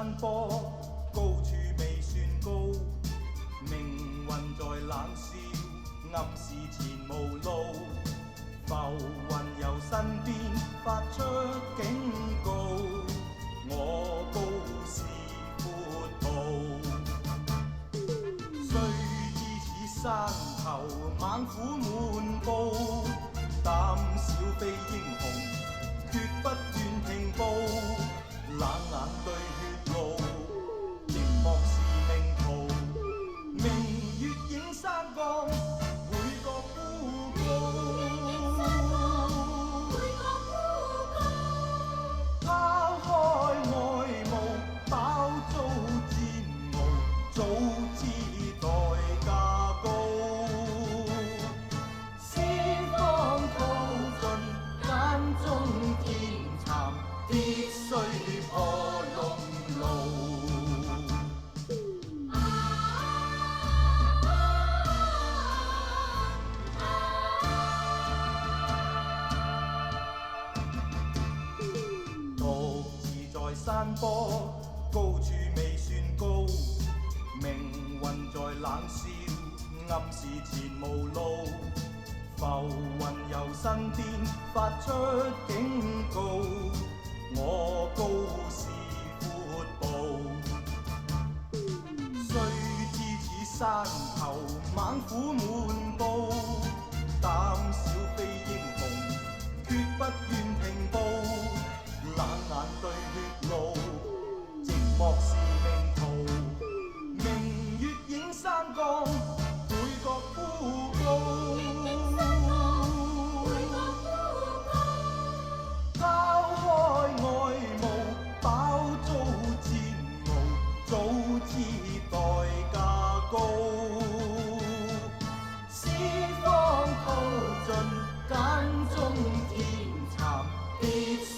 山坡，高處未算高，命運在冷笑，暗示前無路。浮雲由身邊發出警告，我高是闊步。雖知此山頭猛虎滿布，膽小非英雄，決不願停步。冷眼對血路，寂寞是命途。明月映山崗，每個孤高。拋開愛慕，飽遭煎熬，早知代價高。四方淘盡，間中天蠶，必須破龍路。獨自在山坡，高處未算高，命運在冷笑，暗示前無路。浮雲由身邊發出警告，我高是闊步。雖知此山頭猛虎滿布，膽小非英雄，決不願停步。冷眼對血路，寂寞是命途。明月映山崗，每個孤高。拋開愛慕，飽遭煎熬，早知代價高。四方淘盡，間中天蠶，必須